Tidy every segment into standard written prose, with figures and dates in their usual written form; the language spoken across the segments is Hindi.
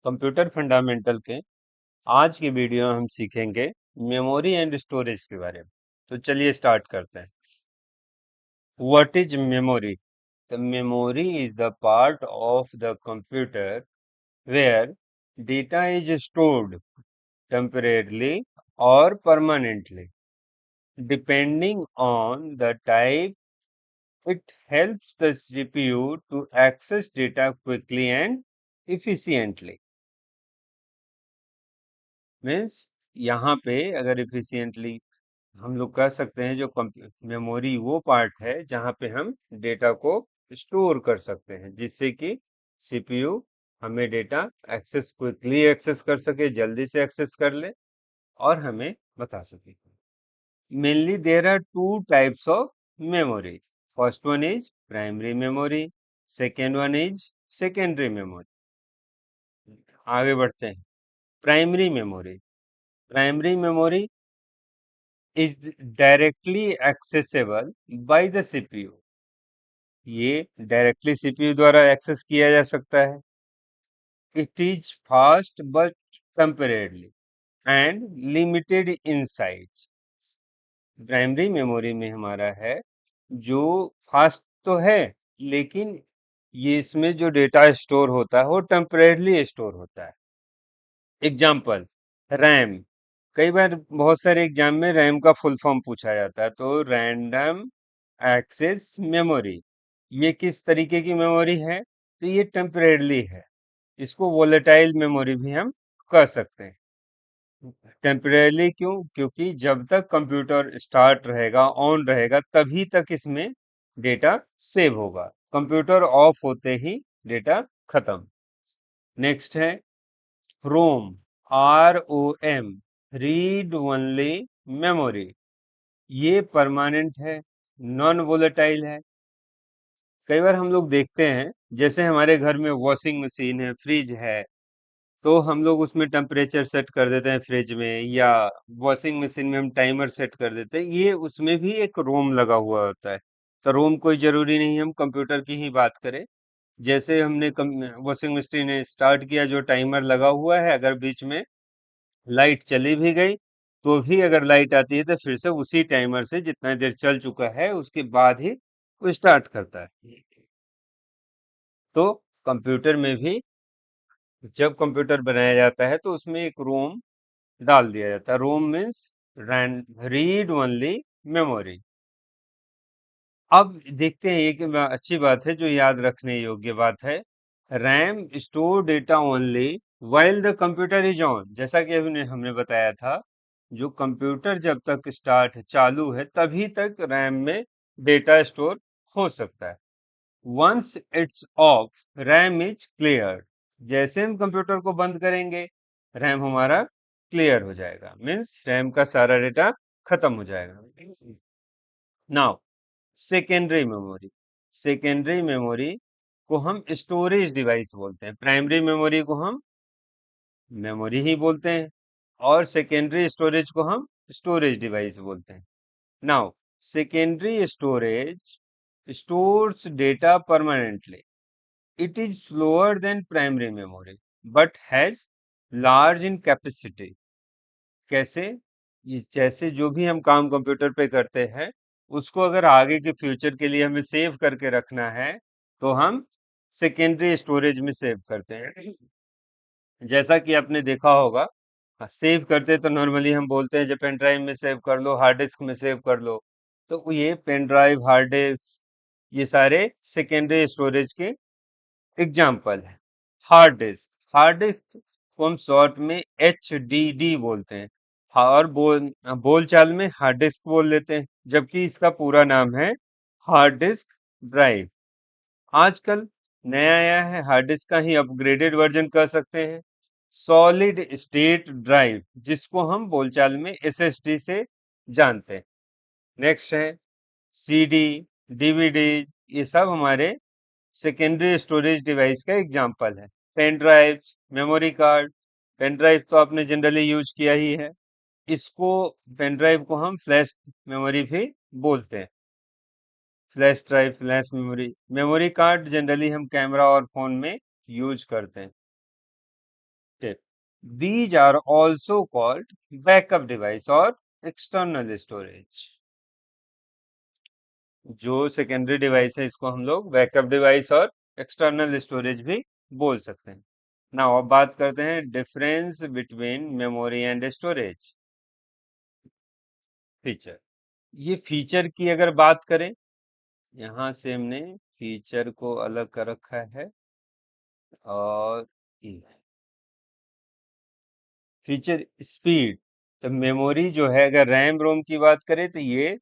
कंप्यूटर फंडामेंटल के आज की वीडियो में हम सीखेंगे मेमोरी एंड स्टोरेज के बारे में। तो चलिए स्टार्ट करते हैं। What is memory? The memory is the part of the computer where data is stored temporarily और permanently depending on the type. It helps the CPU to access data quickly and efficiently. Means यहाँ पे अगर इफिशियंटली हम लोग कह सकते हैं, जो मेमोरी वो पार्ट है जहाँ पे हम डेटा को स्टोर कर सकते हैं, जिससे कि सीपीयू हमें डेटा क्विकली एक्सेस कर सके, जल्दी से एक्सेस कर ले और हमें बता सके। Mainly there are two types of memory. First one is primary memory, second one is secondary memory. आगे बढ़ते हैं। Primary memory. Primary memory is directly accessible by the CPU. ये डायरेक्टली सीपीयू द्वारा एक्सेस किया जा सकता है। It is fast but temporarily and limited in size. Primary memory में हमारा है जो फास्ट तो है, लेकिन ये इसमें जो डेटा स्टोर होता है वो टेम्परेरली स्टोर होता है। Example RAM. कई बार बहुत सारे एग्जाम में रैम का फुल फॉर्म पूछा जाता है, तो रैंडम एक्सेस मेमोरी। ये किस तरीके की मेमोरी है? तो ये टेम्परेरली है। इसको वोलेटाइल मेमोरी भी हम कह सकते हैं। टेम्परेरली क्यों? क्योंकि जब तक कंप्यूटर स्टार्ट रहेगा, ऑन रहेगा, तभी तक इसमें डेटा सेव होगा। कंप्यूटर ऑफ होते ही डेटा खत्म। नेक्स्ट है रोम। ROM, read only memory. ये परमानेंट है, नॉन वोलेटाइल है। कई बार हम लोग देखते हैं, जैसे हमारे घर में वॉशिंग मशीन है, फ्रिज है, तो हम लोग उसमें टेम्परेचर सेट कर देते हैं फ्रिज में, या वॉशिंग मशीन में हम टाइमर सेट कर देते हैं। ये उसमें भी एक रोम लगा हुआ होता है। तो रोम कोई जरूरी नहीं, हम कंप्यूटर की ही बात करें। जैसे हमने वॉशिंग मशीन ने स्टार्ट किया, जो टाइमर लगा हुआ है, अगर बीच में लाइट चली भी गई तो भी अगर लाइट आती है तो फिर से उसी टाइमर से जितना देर चल चुका है उसके बाद ही वो स्टार्ट करता है। तो कंप्यूटर में भी जब कंप्यूटर बनाया जाता है तो उसमें एक रोम डाल दिया जाता है। रोम मीन्स रीड ओनली मेमोरी। अब देखते हैं, एक अच्छी बात है जो याद रखने योग्य बात है। RAM store data only while the computer is on. जैसा कि अभी हमने बताया था, जो कंप्यूटर जब तक स्टार्ट चालू है तभी तक रैम में डेटा स्टोर हो सकता है। Once it's off RAM is clear. जैसे हम कंप्यूटर को बंद करेंगे, रैम हमारा क्लियर हो जाएगा, मीन्स रैम का सारा डेटा खत्म हो जाएगा। Now secondary memory. Secondary memory को हम स्टोरेज डिवाइस बोलते हैं। प्राइमरी मेमोरी को हम मेमोरी ही बोलते हैं और सेकेंडरी स्टोरेज को हम स्टोरेज डिवाइस बोलते हैं। Now secondary storage stores data permanently. It is slower then primary memory but has large in capacity. कैसे? जैसे जो भी हम काम कंप्यूटर पे करते हैं, उसको अगर आगे के फ्यूचर के लिए हमें सेव करके रखना है तो हम सेकेंडरी स्टोरेज में सेव करते हैं। जैसा कि आपने देखा होगा, सेव करते तो नॉर्मली हम बोलते हैं जो पेन ड्राइव में सेव कर लो, हार्ड डिस्क में सेव कर लो। तो ये पेन ड्राइव, हार्ड डिस्क, ये सारे सेकेंडरी स्टोरेज के एग्जाम्पल है। Hard disk. हार्ड डिस्क को हम शॉर्ट में HDD बोलते हैं। और बोलचाल में हार्ड डिस्क बोल लेते हैं, जबकि इसका पूरा नाम है हार्ड डिस्क ड्राइव। आजकल नया आया है, हार्ड डिस्क का ही अपग्रेडेड वर्जन कह सकते हैं, सॉलिड स्टेट ड्राइव, जिसको हम बोलचाल में SSD से जानते हैं। नेक्स्ट है CD, DVD। ये सब हमारे सेकेंडरी स्टोरेज डिवाइस का एग्जाम्पल है। Pen drive, memory card. Pen drive तो आपने जनरली यूज किया ही है। इसको पेन ड्राइव को हम फ्लैश मेमोरी भी बोलते हैं। Flash drive, flash memory. Memory card generally हम कैमरा और फोन में यूज करते हैं। These are also called backup device और external storage. जो सेकेंडरी डिवाइस है इसको हम लोग बैकअप डिवाइस और एक्सटर्नल स्टोरेज भी बोल सकते हैं। नाउ अब बात करते हैं difference between memory and storage feature. ये फीचर की अगर बात करें, यहाँ से हमने फीचर को अलग कर रखा है और ये फीचर स्पीड। तो मेमोरी जो है अगर रैम रोम की बात करें तो ये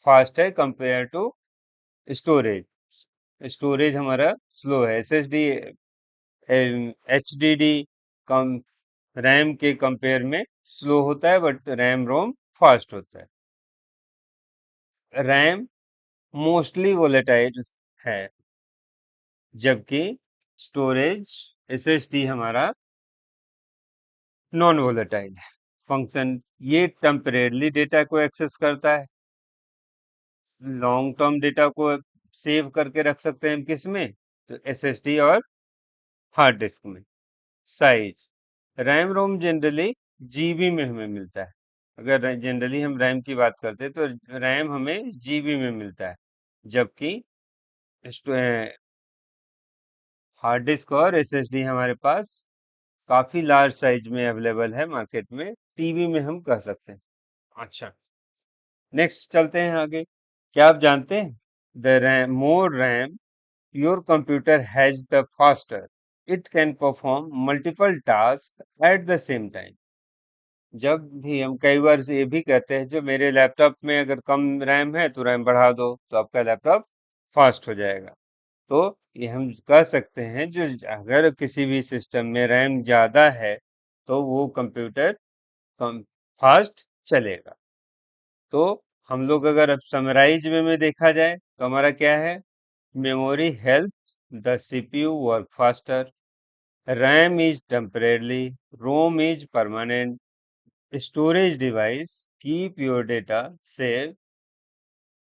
फास्ट है कंपेयर टू स्टोरेज। स्टोरेज हमारा स्लो है। एसएसडी एचडीडी कम रैम के कंपेयर में स्लो होता है, बट रैम रोम फास्ट होता है। रैम मोस्टली वोलेटाइल है, जबकि स्टोरेज एसएसडी हमारा नॉन वोलेटाइल है। फंक्शन ये टेम्परेरली डेटा को एक्सेस करता है। लॉन्ग टर्म डेटा को सेव करके रख सकते हैं हम किस में, तो एसएसडी और हार्ड डिस्क में। Size RAM ROM generally GB में हमें मिलता है। अगर जनरली हम रैम की बात करते हैं तो रैम हमें जीबी में मिलता है, जबकि हार्ड डिस्क और एसएसडी हमारे पास काफी लार्ज साइज में अवेलेबल है मार्केट में, टीबी में हम कह सकते हैं। अच्छा, नेक्स्ट चलते हैं आगे। क्या आप जानते हैं the RAM more RAM your computer has the faster it can perform multiple task at the same time. जब भी हम कई बार से ये भी कहते हैं जो मेरे लैपटॉप में अगर कम रैम है तो रैम बढ़ा दो तो आपका लैपटॉप फास्ट हो जाएगा। तो ये हम कह सकते हैं जो अगर किसी भी सिस्टम में रैम ज्यादा है तो वो कंप्यूटर कम फास्ट चलेगा। तो हम लोग अगर अब समराइज में देखा जाए तो हमारा क्या है, memory help the CPU work faster, RAM is temporarily, ROM is permanent, storage device keep your data safe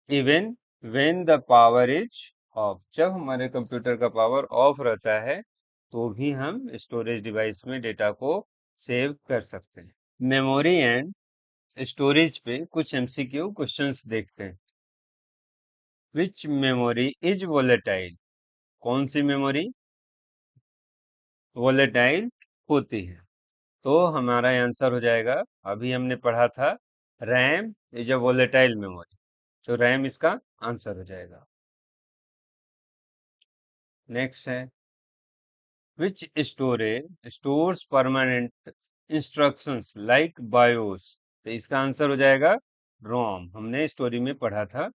even when the power is off। जब हमारे कंप्यूटर का पावर ऑफ रहता है तो भी हम स्टोरेज डिवाइस में डेटा को सेव कर सकते हैं। मेमोरी एंड स्टोरेज पे कुछ एमसीक्यू क्वेश्चंस देखते हैं। विच मेमोरी इज वोलेटाइल? कौन सी मेमोरी वोलेटाइल होती है? तो हमारा आंसर हो जाएगा, अभी हमने पढ़ा था RAM is a volatile memory, तो रैम इसका आंसर हो जाएगा। नेक्स्ट है which storage stores permanent instructions like BIOS? तो इसका आंसर हो जाएगा रोम। हमने स्टोरी में पढ़ा था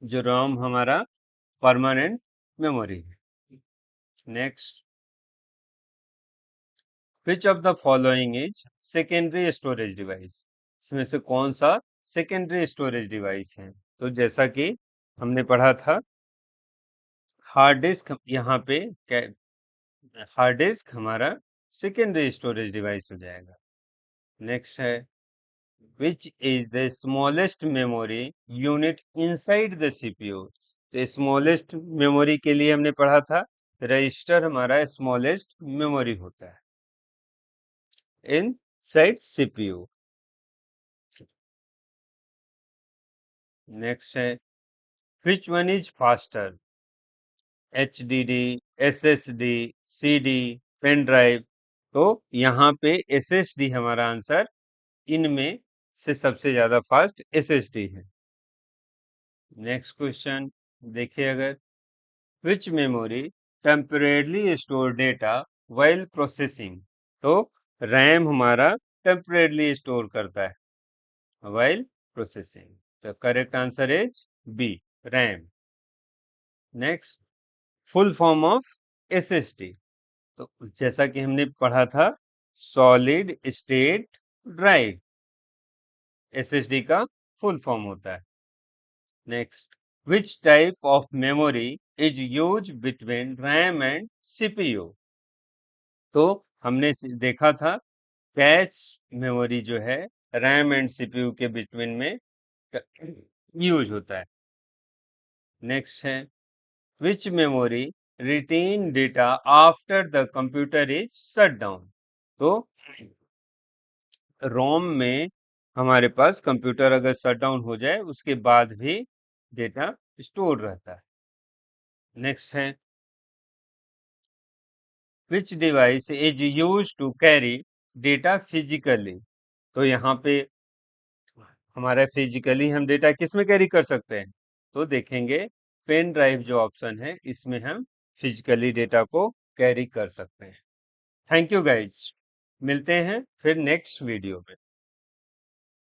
जो रोम हमारा परमानेंट मेमोरी है। Next, which of the following is secondary storage device? इसमें से कौन सा सेकेंडरी स्टोरेज डिवाइस है? तो जैसा कि हमने पढ़ा था हार्ड डिस्क, यहाँ पे हार्ड डिस्क हमारा सेकेंडरी स्टोरेज डिवाइस हो जाएगा। नेक्स्ट है which is the smallest memory unit inside the CPU? तो स्मॉलेस्ट मेमोरी के लिए हमने पढ़ा था रजिस्टर हमारा स्मॉलेस्ट मेमोरी होता है इन साइड सीपीयू। नेक्स्ट है which one is faster? HDD, SSD, CD, pen drive? तो यहाँ पे SSD हमारा आंसर, इनमें से सबसे ज्यादा फास्ट SSD है। नेक्स्ट क्वेश्चन देखिए, अगर which memory temporarily store data while processing? तो रैम हमारा टेम्परेरली स्टोर करता है व्हाइल प्रोसेसिंग। तो correct answer is B, RAM. Next, full form of SSD? तो जैसा कि हमने पढ़ा था सॉलिड स्टेट ड्राइव एसएसडी का फुल फॉर्म होता है। Next, which type of memory is use between RAM and CPU? तो हमने देखा था कैश मेमोरी जो है रैम एंड सीपीयू के बिटवीन में यूज होता है। नेक्स्ट है विच memory retain data after the computer is shut down। तो रोम में हमारे पास कंप्यूटर अगर शट डाउन हो जाए उसके बाद भी डेटा स्टोर रहता है। नेक्स्ट है, which device is use to carry data physically. तो यहाँ पे हमारा फिजिकली हम डेटा किस में कैरी कर सकते हैं, तो देखेंगे पेन ड्राइव जो ऑप्शन है इसमें हम फिजिकली डेटा को कैरी कर सकते हैं। थैंक यू गाइज, मिलते हैं फिर नेक्स्ट वीडियो में।